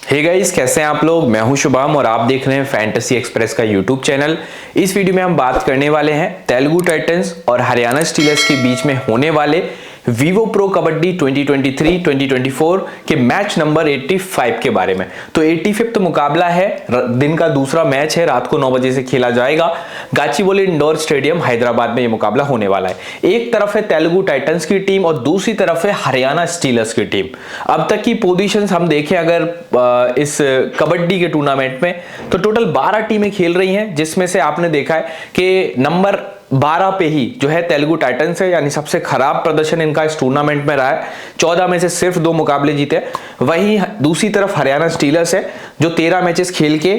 Hey guys, कैसे हैं आप लोग। मैं हूं शुभम और आप देख रहे हैं फैंटेसी एक्सप्रेस का यूट्यूब चैनल। इस वीडियो में हम बात करने वाले हैं तेलुगु टाइटंस और हरियाणा स्टीलर्स के बीच में होने वाले वीवो प्रो कबड्डी 2023-2024 के मैच नंबर 85 के बारे में। तो 85th मुकाबला है, दिन का दूसरा मैच है, रात को 9 बजे से खेला जाएगा। गाचीबोली इंडोर स्टेडियम हैदराबाद में ये मुकाबला होने वाला है। एक तरफ है तेलुगु टाइटंस की टीम और दूसरी तरफ है हरियाणा स्टीलर्स की टीम। अब तक की पोजीशंस हम देखें अगर इस कबड्डी के टूर्नामेंट में, तो टोटल 12 टीमें खेल रही हैं, जिसमें से आपने देखा है कि नंबर 12 पे ही जो है तेलुगु टाइटंस है, यानी सबसे खराब प्रदर्शन इनका इस टूर्नामेंट में रहा है। 14 में से सिर्फ 2 मुकाबले जीते। वहीं दूसरी तरफ हरियाणा स्टीलर्स है जो 13 मैचेस खेल के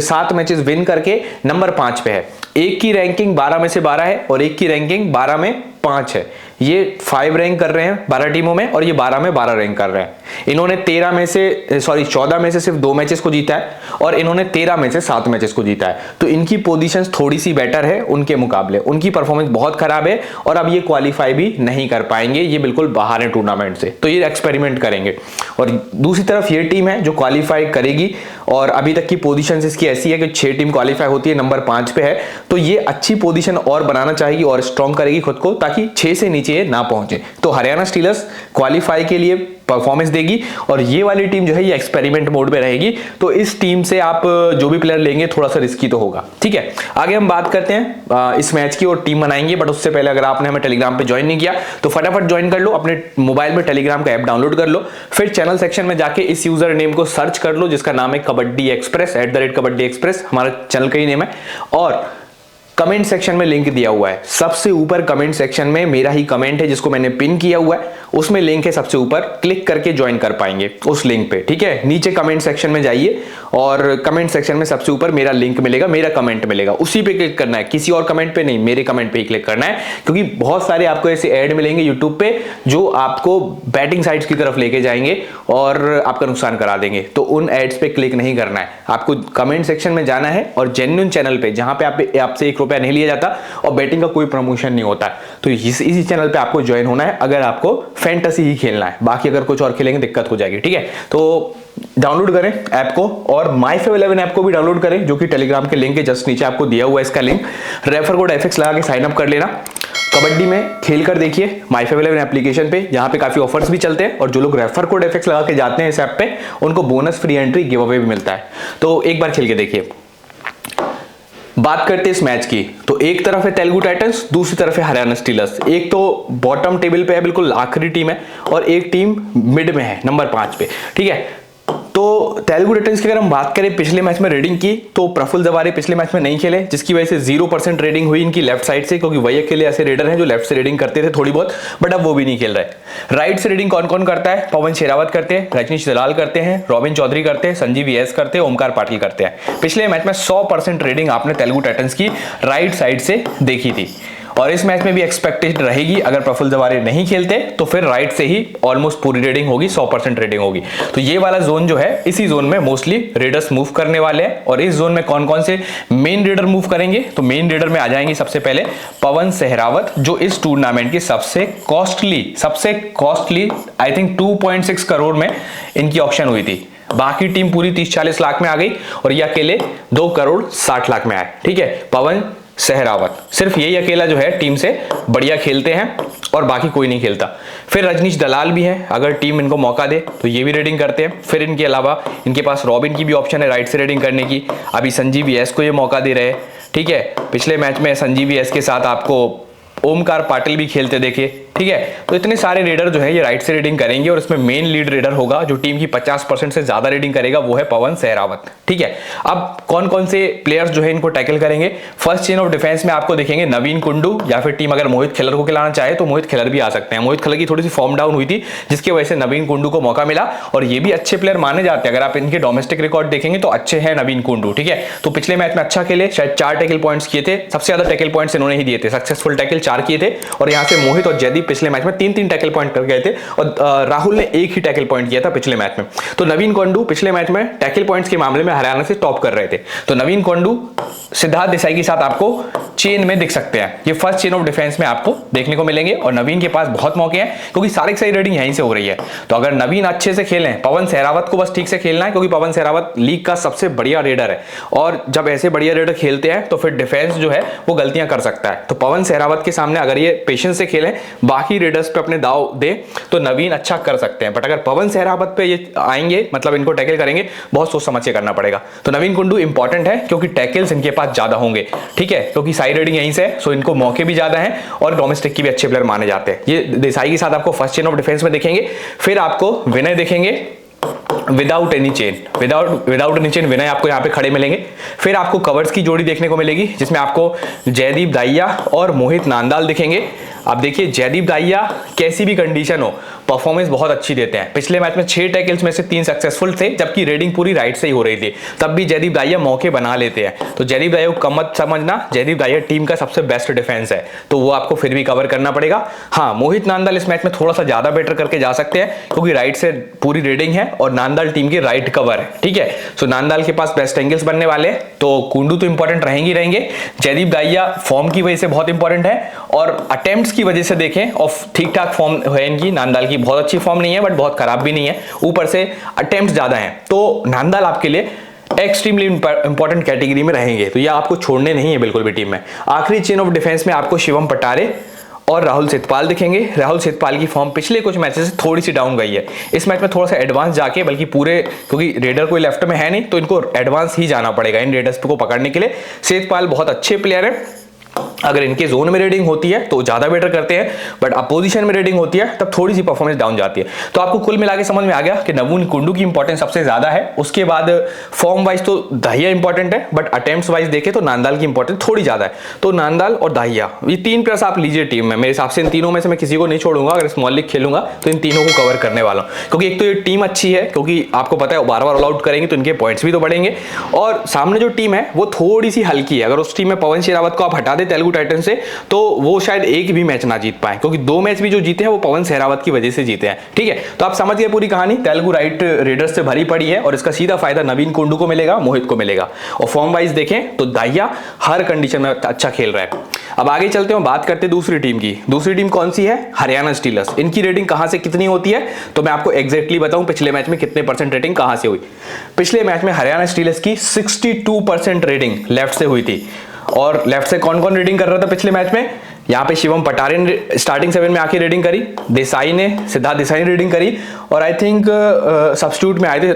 7 मैचेस विन करके नंबर 5 पे है। एक की रैंकिंग 12 में से 12 है और एक की रैंकिंग 12 में 5 है। ये 5 रैंक कर रहे हैं 12 टीमों में और ये 12 में 12 रैंक कर रहे हैं। इन्होंने 14 में से सिर्फ 2 मैचेस को जीता है और इन्होंने 13 में से 7 मैचेस को जीता है। तो इनकी पोजीशंस थोड़ी सी बेटर है उनके मुकाबले। उनकी परफॉर्मेंस बहुत खराब है और अब ये क्वालिफाई भी नहीं कर पाएंगे, ये बिल्कुल बाहर है टूर्नामेंट से। तो ये एक्सपेरिमेंट करेंगे। और दूसरी तरफ ये टीम है जो क्वालिफाई करेगी और अभी तक की पोजीशंस इसकी ऐसी है कि 6 टीम क्वालिफाई होती है, नंबर 5 पे है। तो ये अच्छी पोजीशन और बनाना चाहेगी और स्ट्रॉन्ग करेगी खुद को, ताकि 6 से नीचे ना पहुंचे। तो हरियाणा स्टीलर्स क्वालिफाई के लिए परफॉर्मेंस देगी और ये वाली टीम जो है ये एक्सपेरिमेंट मोड में रहेगी। तो इस टीम से आप जो भी प्लेयर लेंगे थोड़ा सा रिस्की तो होगा। ठीक है, आगे हम बात करते हैं इस मैच की और टीम बनाएंगे। बट उससे पहले अगर आपने हमें टेलीग्राम पे ज्वाइन नहीं किया तो फटाफट ज्वाइन कर लो, अपने मोबाइल में टेलीग्राम का ऐप डाउनलोड कर लो। फिर चैनल सेक्शन में जाके इस यूजर नेम को सर्च कर लो जिसका नाम है कबड्डी एक्सप्रेस, @कबड्डी एक्सप्रेस हमारा चैनल का ही नेम है। और कमेंट सेक्शन में लिंक दिया हुआ है, सबसे ऊपर कमेंट सेक्शन में मेरा ही कमेंट है जिसको मैंने पिन किया हुआ है, उसमें लिंक है सबसे ऊपर, क्लिक करके ज्वाइन कर पाएंगे उस लिंक पे। ठीक है, नीचे कमेंट सेक्शन में जाइए और कमेंट सेक्शन में सबसे ऊपर मेरा लिंक मिलेगा, मेरा कमेंट मिलेगा, उसी पे क्लिक करना है, किसी और कमेंट पे नहीं, मेरे कमेंट पे ही क्लिक करना है। क्योंकि बहुत सारे आपको ऐसे ऐड मिलेंगे यूट्यूब पे जो आपको बैटिंग साइट्स की तरफ लेके जाएंगे और आपका नुकसान करा देंगे। तो उन एड्स पे क्लिक नहीं करना है, आपको कमेंट सेक्शन में जाना है और जेन्युइन चैनल पे जहां पे आपसे 1 रुपया नहीं लिया जाता और बैटिंग का कोई प्रमोशन नहीं होता, तो इसी चैनल पे आपको ज्वाइन होना है अगर आपको फैंटेसी ही खेलना है। बाकी अगर कुछ और खेलेंगे दिक्कत हो जाएगी। ठीक है, तो डाउनलोड करें ऐप को और MyFav11 ऐप को भी डाउनलोड करें जो कि टेलीग्राम के लिंक के जस्ट नीचे आपको दिया हुआ है इसका लिंक। रेफर कोड FX लगा के साइन अप कर लेना। कबड्डी में खेल कर देखिए MyFav11 एप्लीकेशन पे, जहां पे काफी ऑफर्स भी चलते हैं और जो लोग रेफर कोड FX लगा के जाते हैं इस ऐप पे उनको bonus free entry give away भी मिलता है। तो एक बार खेल के देखिए। बात करते हैं इस मैच की, तो एक तरफ है तेलुगु टाइटंस, दूसरी तरफ है हरियाणा स्टीलर्स। एक तो बॉटम टेबल पे है, बिल्कुल आखिरी टीम है, और एक टीम मिड में है, नंबर 5 पे। ठीक है, तो तेलुगु टाइटंस की अगर हम बात करें पिछले मैच में रेडिंग की, तो प्रफुल्ल जवारे पिछले मैच में नहीं खेले, जिसकी वजह से 0% रेडिंग हुई इनकी लेफ्ट साइड से, क्योंकि वही अकेले ऐसे रेडर हैं जो लेफ्ट से रेडिंग करते थे थोड़ी बहुत, बट अब वो भी नहीं खेल रहे। राइट से रेडिंग कौन कौन करता है? पवन शेरावत करते हैं, रजनीश दलाल करते हैं, रॉबिन चौधरी करते हैं, संजीव VS करते हैं, ओमकार पाटिल करते हैं। पिछले मैच में 100% रेडिंग आपने तेलुगु टाइटंस की राइट साइड से देखी थी और इस मैच में भी एक्सपेक्टेड रहेगी। अगर प्रफुल्ल जवारे नहीं खेलते तो फिर राइट से ही ऑलमोस्ट पूरी रेडिंग होगी, 100% रेडिंग होगी। तो ये वाला जोन जो है, इसी जोन में मोस्टली रेडर्स मूव करने वाले हैं। और इस जोन में कौन कौन से मेन रेडर मूव करेंगे, तो मेन रेडर में आ जाएंगे सबसे पहले पवन शेरावत, जो इस टूर्नामेंट की सबसे कॉस्टली आई थिंक 2.6 करोड़ में इनकी ऑक्शन हुई थी। बाकी टीम पूरी 30-40 लाख में आ गई और ये अकेले 2 करोड़ 60 लाख में आए। ठीक है, पवन शेरावत सिर्फ यही अकेला जो है टीम से बढ़िया खेलते हैं और बाकी कोई नहीं खेलता। फिर रजनीश दलाल भी है, अगर टीम इनको मौका दे तो ये भी रेडिंग करते हैं। फिर इनके अलावा इनके पास रॉबिन की भी ऑप्शन है राइट से रेडिंग करने की। अभी संजीव VS को ये मौका दे रहे हैं। ठीक है, पिछले मैच में संजीव VS के साथ आपको ओमकार पाटिल भी खेलते देखे। ठीक है, तो इतने सारे रेडर जो है ये राइट से रेडिंग करेंगे और इसमें मेन लीड रेडर होगा जो टीम की 50% से ज्यादा रेडिंग करेगा, वो है पवन शेरावत। ठीक है, अब कौन कौन से प्लेयर्स जो है इनको टैकल करेंगे? फर्स्ट चेन ऑफ डिफेंस में आपको देखेंगे नवीन कुंडू, या फिर टीम अगर मोहित खिलर को खिलाना चाहे तो मोहित खिलर भी आ सकते हैं। मोहित खिलर की थोड़ी सी फॉर्म डाउन हुई थी जिसकी वजह से नवीन कुंडू को मौका मिला और ये भी अच्छे प्लेयर माने जाते हैं। अगर आप इनके डोमेस्टिक रिकॉर्ड देखेंगे तो अच्छे हैं नवीन कुंडू। ठीक है, तो पिछले मैच में अच्छा खेले, शायद 4 टैकल पॉइंट्स किए थे, सबसे ज्यादा टैकल पॉइंट्स इन्होंने ही दिए थे, सक्सेसफुल टैकल 4 किए थे। और यहाँ से मोहित और जयदीप पिछले मैच में 3-3 टैकल पॉइंट कर गए थे और राहुल ने 1 ही टैकल पॉइंट किया था पिछले मैच में। तो नवीन कोंडू पिछले मैच में टैकल पॉइंट्स के मामले में हरियाणा से टॉप कर रहे थे। तो नवीन कोंडू सिद्धार्थ देसाई के साथ आपको चेन में दिख सकते हैं। ये फर्स्ट चेन ऑफ डिफेंस में आपको देखने को मिलेंगे और नवीन के पास बहुत मौके हैं क्योंकि सारी की सारी रेडिंग यहीं से हो रही है। तो अगर नवीन अच्छे से खेलें, पवन सहरावत को बस ठीक से खेलना है क्योंकि पवन सहरावत लीग का सबसे बढ़िया रेडर है और जब ऐसे बढ़िया रेडर खेलते हैं तो फिर डिफेंस जो है वो गलतियां कर सकता है। तो पवन सहरावत के सामने अगर ये पेशेंस से खेलें, बाकी रेडर्स पे अपने दाव दे तो नवीन अच्छा कर सकते हैं। बट अगर पवन सहरावत पे ये आएंगे, मतलब इनको टैकल करेंगे, बहुत सोच समझ के करना पड़ेगा। तो नवीन कुंडू इंपॉर्टेंट है क्योंकि टैकल्स इनके पास ज्यादा होंगे, ठीक है, क्योंकि साइड रेडिंग यहीं से है, सो इनको मौके भी ज्यादा हैं और डोमेस्टिक की भी अच्छे प्लेयर माने जाते हैं। ये देसाई के साथ आपको फर्स्ट चेन ऑफ डिफेंस में देखेंगे। फिर आपको विनय देखेंगे without any chain, without any chain Vinay आपको यहाँ पे खड़े मिलेंगे। फिर आपको कवर्स की जोड़ी देखने को मिलेगी जिसमें आपको जयदीप दाहिया और मोहित नांदाल दिखेंगे। अब देखिए जयदीप दाहिया कैसी भी कंडीशन हो परफॉर्मेंस बहुत अच्छी देते हैं। पिछले मैच में 6 टैकल्स में से 3 सक्सेसफुल थे जबकि रेडिंग पूरी राइट से ही हो रही थी, तब भी जयदीप दाहिया मौके बना लेते हैं। तो जयदीप दाहिया को कम मत समझना, जयदीप दाहिया टीम का सबसे बेस्ट डिफेंस है, तो वो आपको फिर भी कवर करना पड़ेगा। हाँ, मोहित नांदाल इस मैच में थोड़ा सा ज्यादा बेटर करके जा सकते हैं क्योंकि राइट से पूरी रेडिंग है और नांदाल टीम की राइट कवर है, ठीक है। सो नांदाल के पास बेस्ट एंगल्स बनने वाले हैं, तो कुंडू तो इंपॉर्टेंट रहेंगे। जयदीप दाहिया फॉर्म की वजह से बहुत इंपॉर्टेंट है और अटेम्प्ट्स की वजह से देखें और ठीक ठाक फॉर्म है इनकी। नांदाल की बहुत अच्छी फॉर्म नहीं है बट बहुत खराब भी नहीं है, ऊपर से अटेम्प्ट्स ज्यादा हैं, तो नांदाल आपके लिए एक्सट्रीमली इंपॉर्टेंट कैटेगरी में रहेंगे। तो ये आपको छोड़ने नहीं है बिल्कुल भी टीम में। आखिरी चेन ऑफ डिफेंस में आपको शिवम पटारे और राहुल सेतपाल दिखेंगे। राहुल सेतपाल की फॉर्म पिछले कुछ मैचेस से थोड़ी सी डाउन गई है, इस मैच में थोड़ा सा एडवांस जाके, बल्कि पूरे, क्योंकि रेडर कोई लेफ्ट में है नहीं तो इनको एडवांस ही जाना पड़ेगा इन रेडर्स को पकड़ने के लिए। सेतपाल बहुत अच्छे प्लेयर है, अगर इनके जोन में रेडिंग होती है तो ज्यादा बेटर करते हैं, बट अपोजिशन में रेडिंग होती है तब थोड़ी सी परफॉर्मेंस डाउन जाती है। तो आपको कुल मिला के समझ में आ गया कि नवीन कुंडू की इंपॉर्टेंस सबसे ज्यादा है। उसके बाद फॉर्म वाइज तो दाहिया इंपॉर्टेंट है, बट अटेम्प्ट्स वाइज देखें तो नांदाल की इंपॉर्टेंस थोड़ी ज्यादा है। तो नांदाल और दाहिया ये 3 प्लेयर्स आप लीजिए टीम में। मेरे हिसाब से इन तीनों में से मैं किसी को नहीं छोड़ूंगा। अगर स्मॉल लीग खेलूंगा तो इन तीनों को कवर करने वाला हूं, क्योंकि एक तो ये टीम अच्छी है, क्योंकि आपको पता है बार बार ऑल आउट करेंगे तो इनके पॉइंट्स भी तो बढ़ेंगे, और सामने जो टीम है वो थोड़ी सी हल्की है। अगर उस टीम में पवन शेरावत को आप हटा दे तेलुगु टाइटन से तो वो शायद एक भी मैच ना जीत पाए, क्योंकि 2 मैच भी जो जीते हैं वो पवन सहरावत की वजह से जीते हैं, ठीक है। तो आप समझ गए पूरी कहानी। तेलुगु राइट रेडर्स से भरी पड़ी है और इसका सीधा फायदा नवीन कुंडू को मिलेगा, मोहित को मिलेगा। और फॉर्म वाइज देखें तो दाहिया हर कंडीशन में अच्छा खेल रहा है। अब आगे चलते हैं, बात करते हैं दूसरी टीम की। दूसरी टीम कौन सी है? हरियाणा स्टीलर्स। इनकी रेटिंग कहां से कितनी होती है तो मैं आपको एग्जैक्टली बताऊं पिछले मैच में कितने % रेटिंग कहां से हुई। पिछले मैच में हरियाणा स्टीलर्स की 62% रेटिंग लेफ्ट से हुई थी। और लेफ्ट से कौन कौन रेडिंग कर रहा था पिछले मैच में? यहाँ पे शिवम पटारे ने स्टार्टिंग 7 में आके रेडिंग करी, सिद्धार्थ देसाई ने रेडिंग करी, और आई थिंक सब्स्टिट्यूट में आए थे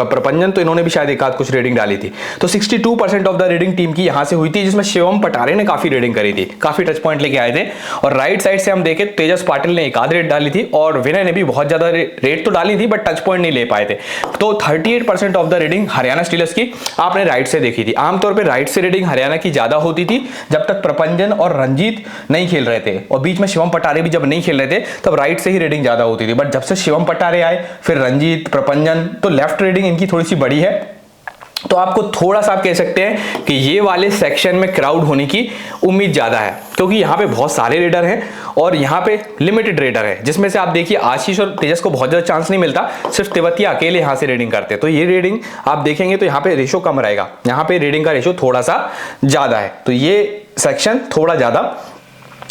प्रपंजन, तो इन्होंने भी शायद एक आध कुछ रेडिंग डाली थी। तो 62% ऑफ द रेडिंग टीम की यहाँ से हुई थी, जिसमें शिवम पटारे ने काफी रेडिंग करी थी, काफी टच पॉइंट लेके आए थे। और राइट साइड से हम देखें तेजस पाटिल ने एक आध रेट डाली थी और विनय ने भी बहुत ज्यादा रेट तो डाली थी बट टच पॉइंट नहीं ले पाए थे। तो 38% of the raiding Haryana Steelers की आपने राइट से देखी थी। आमतौर पर राइट से रेडिंग हरियाणा की ज्यादा होती थी जब तक प्रपंजन और रंजीत नहीं खेल रहे थे, और बीच में शिवम पटारे भी जब नहीं खेल रहे थे तब राइट से ही रेडिंग ज्यादा होती थी। बट जब से शिवम पटारे आए, फिर रंजीत, प्रपंजन, तो लेफ्ट रेडिंग इनकी थोड़ी सी बड़ी है। तो आपको थोड़ा सा आप कह सकते हैं कि ये वाले सेक्शन में क्राउड होने की उम्मीद ज्यादा है, क्योंकि यहाँ पे बहुत सारे रेडर हैं और यहाँ पे लिमिटेड रेडर है, जिसमें से आप देखिए आशीष और तेजस को बहुत ज्यादा चांस नहीं मिलता, सिर्फ तेवतिया अकेले यहाँ से रेडिंग करते हैं। तो ये रेडिंग आप देखेंगे तो यहाँ पे रेशो कम रहेगा, यहाँ पे रेडिंग का रेशो थोड़ा सा ज्यादा है। तो ये सेक्शन थोड़ा ज्यादा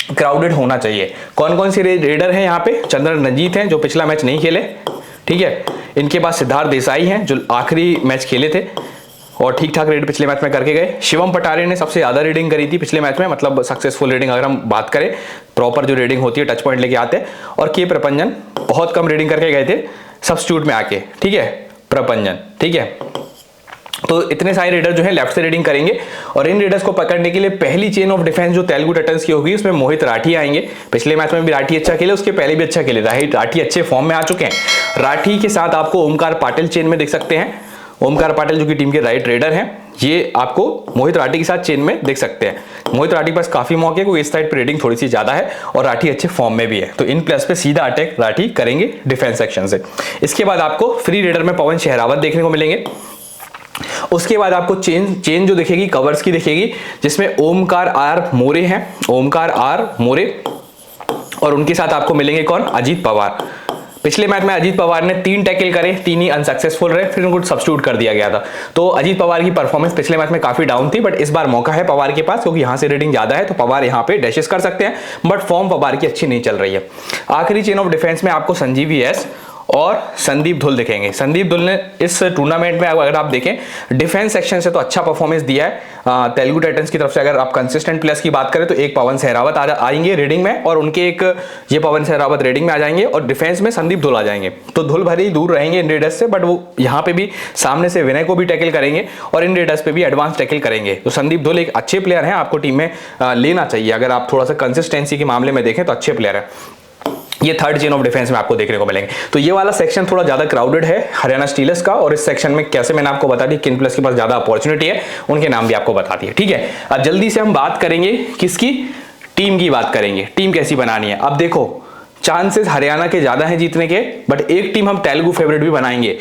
क्राउडेड होना चाहिए। कौन कौन से रेडर हैं यहाँ पे? चंद्रन रंजीत हैं जो पिछला मैच नहीं खेले, ठीक है। इनके पास सिद्धार्थ देसाई हैं जो आखिरी मैच खेले थे और ठीक ठाक रेड पिछले मैच में करके गए। शिवम पटारे ने सबसे ज्यादा रेडिंग करी थी पिछले मैच में, मतलब सक्सेसफुल रेडिंग अगर हम बात करें, प्रॉपर जो रेडिंग होती है टच पॉइंट लेके आते हैं। और के प्रपंजन बहुत कम रेडिंग करके गए थे सब्स्टिट्यूट में आके, ठीक है, प्रपंजन, ठीक है। तो इतने सारे रेडर जो है लेफ्ट से रेडिंग करेंगे और इन रेडर्स को पकड़ने के लिए पहली चेन ऑफ डिफेंस जो तेलुगु टाइटंस की होगी उसमें मोहित राठी आएंगे। पिछले मैच में भी राठी अच्छा खेले, उसके पहले भी अच्छा खेले, राठी अच्छे फॉर्म में आ चुके हैं। राठी के साथ आपको ओमकार पाटिल चेन में देख सकते हैं। ओमकार पाटिल जो कि टीम के राइट रेडर हैं, ये आपको मोहित राठी के साथ चेन में देख सकते हैं। मोहित राठी के पास काफी मौके हैं क्योंकि इस साइड पे रेडिंग थोड़ी सी ज्यादा है और राठी अच्छे फॉर्म में भी है, तो इन प्लेस पे सीधा अटैक राठी करेंगे डिफेंस सेक्शन से। इसके बाद आपको फ्री रेडर में पवन शेरावत देखने को मिलेंगे। उसके बाद आपको चेन जो दिखेगी कवर्स की दिखेगी, जिसमें ओमकार आर मोरे हैं, ओमकार आर मोरे, और उनके साथ आपको मिलेंगे कौन? अजीत पवार। पिछले मैच में अजीत पवार ने 3 टैकल करे, 3 ही अनसक्सेसफुल रहे, फिर उनको सब्स्टिट्यूट कर दिया गया था। तो अजीत पवार की परफॉर्मेंस पिछले मैच में काफी डाउन थी, बट इस बार मौका है पवार के पास, क्योंकि यहां से रेटिंग ज्यादा है तो पवार यहां पे डैशेस कर सकते हैं, बट फॉर्म पवार की अच्छी नहीं चल रही है। आखिरी चेन ऑफ डिफेंस में आपको संजीवी एस और संदीप धुल दिखेंगे। संदीप धुल ने इस टूर्नामेंट में अगर आप देखें डिफेंस सेक्शन से तो अच्छा परफॉर्मेंस दिया है तेलुगु टाइटंस की तरफ से। अगर आप कंसिस्टेंट प्लेयर्स की बात करें तो एक पवन सहरावत आएंगे रेडिंग में, और उनके एक ये पवन सहरावत रेडिंग में आ जाएंगे, और डिफेंस में संदीप धुल आ जाएंगे। तो धुल भले ही दूर रहेंगे इन रेडर्स से, बट वो यहाँ पे भी सामने से विनय को भी टैकल करेंगे और इन रेडर्स पे भी एडवांस टैकल करेंगे। तो संदीप धुल एक अच्छे प्लेयर हैं, आपको टीम में लेना चाहिए। अगर आप थोड़ा सा कंसिस्टेंसी के मामले में देखें तो अच्छे प्लेयर है। ये थर्ड चेन ऑफ डिफेंस में आपको देखने को मिलेंगे। तो ये वाला सेक्शन थोड़ा ज्यादा क्राउडेड है हरियाणा स्टीलर्स का, और इस सेक्शन में कैसे मैंने आपको बता दी किन प्लेयर्स के पास ज्यादा अपॉर्चुनिटी है, उनके नाम भी आपको बता दिए। ठीक है, अब जल्दी से हम बात करेंगे किसकी, टीम की बात करेंगे, टीम कैसी बनानी है। अब देखो चांसेस हरियाणा के ज्यादा हैं जीतने के, बट एक टीम हम तेलुगु फेवरेट भी बनाएंगे।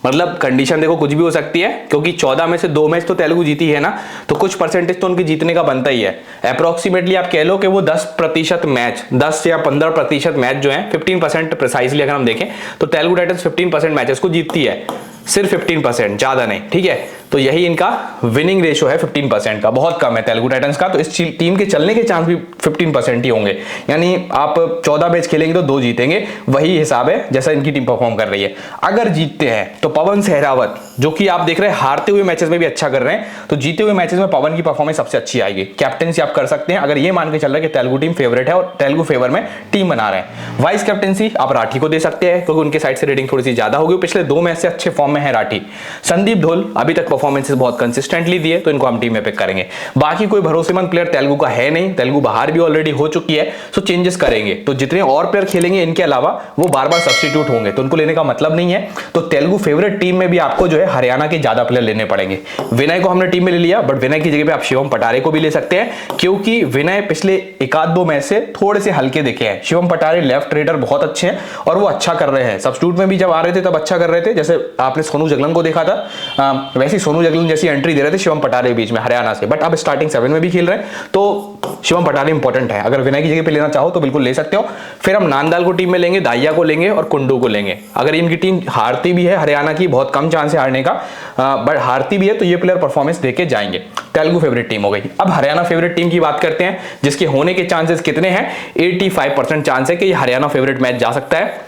मतलब कंडीशन देखो कुछ भी हो सकती है, क्योंकि 14 में से 2 मैच तो तेलुगु जीती है ना, तो कुछ परसेंटेज तो उनके जीतने का बनता ही है। अप्रोक्सीमेटली आप कह लो कि वो 10% मैच, 10 या 15% मैच जो है, 15% प्रिसाइजली अगर हम देखें तो तेलुगु टाइटंस 15% मैचेस को जीतती है, सिर्फ 15%, ज्यादा नहीं। ठीक है, तो यही इनका विनिंग रेशियो है 15% का, बहुत कम है तेलुगु टाइटंस का। तो इस टीम के चलने के चांस भी 15% ही होंगे, यानी आप 14 मैच खेलेंगे तो 2 जीतेंगे, वही हिसाब है जैसा इनकी टीम परफॉर्म कर रही है। अगर जीतते हैं तो पवन सहरावत, जो कि आप देख रहे हैं हारते हुए मैचेस में भी अच्छा कर रहे हैं, तो जीते हुए मैचेस में पवन की परफॉर्मेंस सबसे अच्छी आएगी। कैप्टनसी आप कर सकते हैं अगर ये मान के चल रहा है कि तेलुगु टीम फेवरेट है और तेलुगु फेवर में टीम बना रहे हैं। वाइस कैप्टनसी आप राठी को दे सकते हैं, क्योंकि उनके साइड से रेटिंग थोड़ी सी ज्यादा होगी, पिछले 2 मैच से अच्छे फॉर्म में है राठी। संदीप धुल अभी तक परफॉर्मेंसेस बहुत कंसिस्टेंटली दिए, तो इनको हम टीम में पिक करेंगे। बाकी कोई भरोसेमंद प्लेयर तेलुगु का है नहीं, तेलुगु बाहर भी ऑलरेडी हो चुकी है, सो चेंजेस करेंगे। तो जितने और प्लेयर खेलेंगे इनके अलावा वो बार बार सब्स्टिट्यूट होंगे, तो उनको लेने का मतलब नहीं है। तो तेलुगु फेवरेट टीम में भी आपको जो है हरियाणा के ज्यादा प्लेयर लेने पड़ेंगे। विनय को हमने टीम में ले लिया, बट विनय की जगह पे आप शिवम पटारे को भी ले सकते हैं, क्योंकि विनय पिछले 1-2 मैच से थोड़े से हल्के दिखे हैं। शिवम पटारे लेफ्ट रेडर बहुत अच्छे हैं और वो अच्छा कर रहे हैं, सब्स्टिट्यूट में भी जब आ रहे थे तब अच्छा कर रहे थे, जैसे आपने सोनू जगलन को देखा था वैसे सोनू जगलन जैसी एंट्री दे रहे थे शिवम पटारे बीच में हरियाणा से, बट अब स्टार्टिंग 7 में भी खेल रहे हैं, तो शिवम पटारे इंपॉर्टेंट है। अगर विनय की जगह पे लेना चाहो तो बिल्कुल ले सकते हो। फिर हम नांदाल को टीम में लेंगे, दाहिया को लेंगे और कुंडू को लेंगे। अगर इनकी टीम हारती भी है, हरियाणा की बहुत कम चांस है हारने का, बट हारती भी है तो ये प्लेयर परफॉर्मेंस देके जाएंगे। तेलुगु फेवरेट टीम हो गई। अब हरियाणा फेवरेट टीम की बात करते हैं, जिसके होने के चांसेस कितने हैं। 85% चांस है कि ये हरियाणा फेवरेट मैच जा सकता है,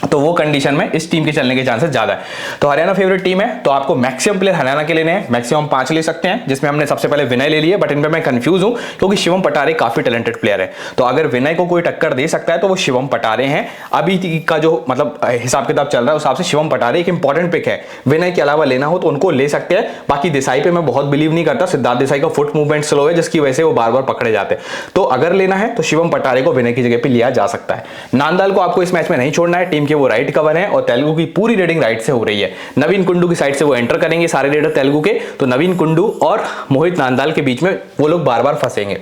तो वो कंडीशन में इस टीम के चलने के चांसेस ज्यादा है। तो हरियाणा फेवरेट टीम है, तो आपको मैक्सिमम प्लेयर हरियाणा के लेने हैं, मैक्सिमम 5 ले सकते हैं, जिसमें हमने सबसे पहले विनय ले लिए, बट इन पे मैं कंफ्यूज हूं क्योंकि शिवम पटारे काफी टैलेंटेड प्लेयर है। तो अगर विनय को कोई टक्कर दे सकता है तो वो शिवम पटारे हैं। अभी का जो मतलब हिसाब किताब चल रहा है उस हिसाब से शिवम पटारे एक इंपॉर्टेंट पिक है। विनय के अलावा लेना हो तो उनको ले सकते हैं। बाकी देसाई पे मैं बहुत बिलीव नहीं करता, सिद्धार्थ देसाई का फुट मूवमेंट स्लो है, जिसकी वजह से वो बार बार पकड़े जाते हैं। तो अगर लेना है तो शिवम पटारे को विनय की जगह पे लिया जा सकता है। नांदाल को आपको इस मैच में नहीं छोड़ना है, टीम के वो राइट कवर है और तेलुगु की पूरी रेडिंग राइट से हो रही है। नवीन कुंडू की साइड से वो एंटर करेंगे सारे रेडर तेलुगु के, तो नवीन कुंडू और मोहित नांदाल के बीच में वो लोग बार बार फंसेंगे।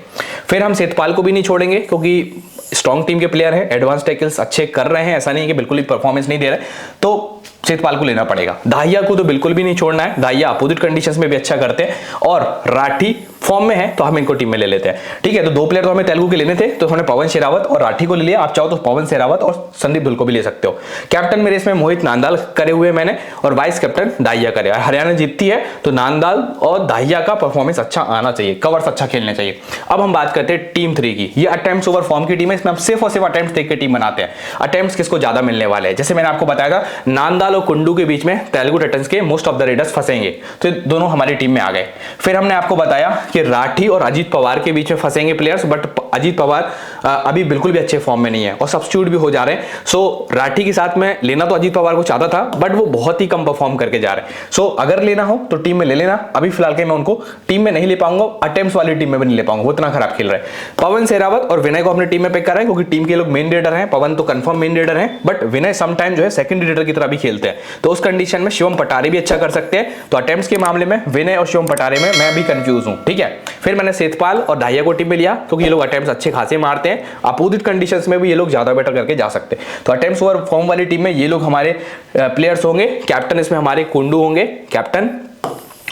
फिर हम सेतपाल को भी नहीं छोड़ेंगे, क्योंकि स्ट्रॉन्ग टीम के प्लेयर है, एडवांस टैकल्स अच्छे कर रहे हैं, ऐसा नहीं है कि बिल्कुल ही परफॉर्मेंस नहीं दे रहे, तो सेतपाल को लेना पड़ेगा। दाहिया को तो बिल्कुल भी नहीं छोड़ना है, दाहिया अपोजिट कंडीशंस में भी अच्छा करते हैं और राठी फॉर्म में है, तो हम इनको टीम में ले लेते हैं। ठीक है, तो 2 प्लेयर तो हमें तेलुगु के लेने थे, तो हमने पवन शेरावत और राठी को ले लिया। आप चाहो तो पवन शेरावत और संदीप धुल को भी ले सकते हो। कैप्टन मेरे इसमें मोहित नांदाल करे हुए मैंने, और वाइस कैप्टन दाहिया करे। हरियाणा जीतती है तो नांदाल और दाहिया का परफॉर्मेंस अच्छा आना चाहिए, कवर्स अच्छा खेलने चाहिए। अब हम बात करते हैं टीम 3 की। ये अटेम्प्ट्स ओवर फॉर्म की टीम है, इसमें हम सिर्फ और सिर्फ अटेम्प्ट्स देख के टीम बनाते हैं। अटेम्प्ट्स किसको ज्यादा मिलने वाले हैं, जैसे मैंने आपको बताया था नांदाल और कुंडू के बीच में तेलुगु टाइटंस के मोस्ट ऑफ द रेडर्स फंसेंगे, तो दोनों हमारी टीम में आ गए। फिर हमने आपको बताया कि राठी और अजीत पवार के बीच में फंसेंगे प्लेयर्स, बट अजीत पवार अभी बिल्कुल भी अच्छे फॉर्म में नहीं है और सब्स्टिट्यूट भी हो जा रहे हैं। सो राठी के साथ में लेना तो अजीत पवार को चाहता था, बट वो बहुत ही कम परफॉर्म करके जा रहे हैं। सो अगर लेना हो तो टीम में ले लेना। अभी फिलहाल के मैं उनको टीम में नहीं ले पाऊंगा, अटेम्प्ट्स वाली टीम में भी नहीं ले पाऊंगा, वो इतना खराब खेल रहे हैं। पवन शेरावत और विनय को हमने टीम में पिक करा है, क्योंकि टीम के लोग मेन रेडर हैं। पवन तो कंफर्म मेन रेडर हैं, बट विनय समटाइम जो है सेकंड रेडर की तरह भी खेलते हैं, तो उस कंडीशन में शिवम पटारे भी अच्छा कर सकते हैं। तो अटेम्प्ट्स के मामले में विनय और शिवम पटारे में मैं भी कंफ्यूज हूं। ठीक है, फिर मैंने सेतपाल और दाहिया को टीम में लिया, क्योंकि ये लोग अटेम्प्ट्स अच्छे खासे मारते हैं, अपोजिट कंडीशंस में भी ये लोग ज्यादा बेटर करके जा सकते हैं। तो अटेम्प्ट्स ओवर फॉर्म वाली टीम में ये लोग हमारे प्लेयर्स होंगे। कैप्टन इसमें हमारे कुंडू होंगे कैप्टन,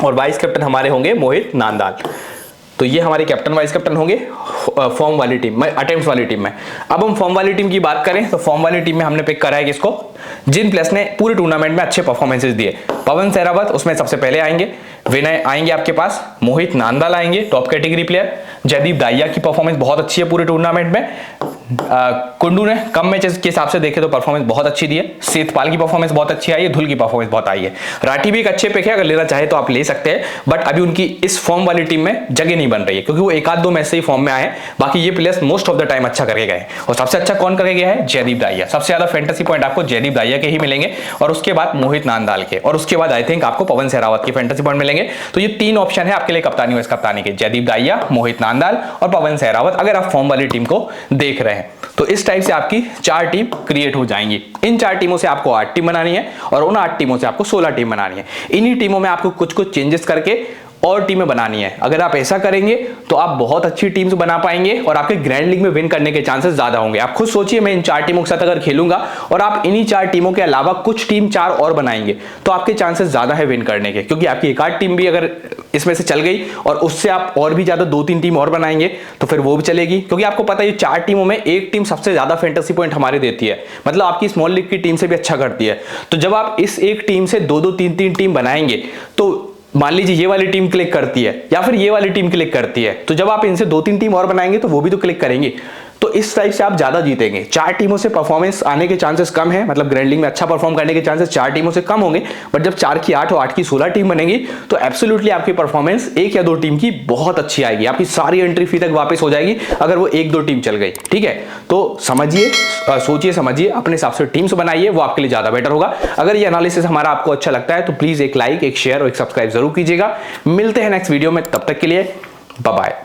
और वाइस कैप्टन हमारे होंगे मोहित नांदाल। तो ये हमारे कैप्टन वाइस कैप्टन होंगे। फॉर्म वाली टीम में, अटेम्प्ट्स वाली टीम में। अब हम फॉर्म वाली टीम की बात करें तो फॉर्म वाली टीम में हमने पिक करा है किसको, जिन प्लेयर्स ने पूरे टूर्नामेंट में अच्छे परफॉर्मेंसेस दिए। पवन सहरावत उसमें सबसे पहले आएंगे, विनय आएंगे आपके पास, मोहित नांदाल आएंगे top category player, Jaideep Dahiya की परफॉर्मेंस बहुत अच्छी है पूरे टूर्नामेंट में, कुंडू ने कम मैचेस के हिसाब से देखे तो परफॉर्मेंस बहुत अच्छी दी है, सेतपाल की परफॉर्मेंस बहुत अच्छी आई है, धुल की परफॉर्मेंस बहुत आई है, राठी भी एक अच्छे पिक है, अगर लेना चाहे तो आप ले सकते हैं, बट अभी उनकी इस फॉर्म वाली टीम में जगह नहीं बन रही है क्योंकि वो एक आध दो मैच से ही फॉर्म में आए हैं। बाकी ये players most of the time अच्छा करके गए और सबसे अच्छा कौन करके गया है, जयदीप दाहिया। सबसे ज्यादा फैंटेसी पॉइंट आपको जयदीप दाहिया के ही मिलेंगे और उसके बाद मोहित नांदाल के, और उसके बाद आई थिंक आपको पवन सहरावत के फैंटेसी पॉइंट मिलेंगे। तो ये तीन ऑप्शन है आपके लिए कप्तानी वाइस कप्तानी के, जयदीप दाहिया, मोहित नांदाल और पवन सहरावत, अगर आप फॉर्म वाली टीम को देख रहे हैं। तो इस टाइप से आपकी 4 टीम क्रिएट हो जाएंगी। इन 4 टीमों से आपको 8 टीम बनानी है और उन 8 टीमों से आपको 16 टीम बनानी है। इन्हीं टीमों में आपको कुछ कुछ चेंजेस करके और टीमें बनानी है। अगर आप ऐसा करेंगे तो आप बहुत अच्छी टीम्स बना पाएंगे और आपके ग्रैंड लीग में विन करने के चांसेस ज्यादा होंगे। आप खुद सोचिए, मैं इन 4 टीमों के साथ अगर खेलूंगा और आप इन्हीं 4 टीमों के अलावा कुछ टीम 4 और बनाएंगे तो आपके चांसेस ज्यादा है विन करने के, क्योंकि आपकी एक आध टीम भी अगर इसमें से चल गई और उससे आप और भी ज्यादा 2-3 टीम और बनाएंगे तो फिर वो भी चलेगी, क्योंकि आपको पता है ये 4 टीमों में एक टीम सबसे ज्यादा फैंटेसी पॉइंट हमारे देती है, मतलब आपकी स्मॉल लीग की टीम से भी अच्छा करती है। तो जब आप इस एक टीम से 2-2, 3-3 टीम बनाएंगे तो मान लीजिए ये वाली टीम क्लिक करती है या फिर ये वाली टीम क्लिक करती है, तो जब आप इनसे 2-3 टीम और बनाएंगे तो वो भी तो क्लिक करेंगे। तो इस टाइप से आप ज्यादा जीतेंगे। 4 टीमों से परफॉर्मेंस आने के चांसेस कम है, मतलब ग्रैंड लीग में अच्छा परफॉर्म करने के चांसेस 4 टीमों से कम होंगे, बट जब 4 की 8 और 8 की 16 टीम बनेगी तो एब्सोल्युटली आपकी परफॉर्मेंस 1 या 2 टीम की बहुत अच्छी आएगी। आपकी सारी एंट्री फी तक वापस हो जाएगी अगर वो 1-2 टीम चल गई। ठीक है, तो समझिए, सोचिए समझिए, अपने हिसाब से टीम्स बनाइए, वो आपके लिए ज्यादा बेटर होगा। अगर ये एनालिसिस हमारा आपको अच्छा लगता है तो प्लीज एक लाइक, एक शेयर और एक सब्सक्राइब जरूर कीजिएगा। मिलते हैं नेक्स्ट वीडियो में, तब तक के लिए बाय बाय।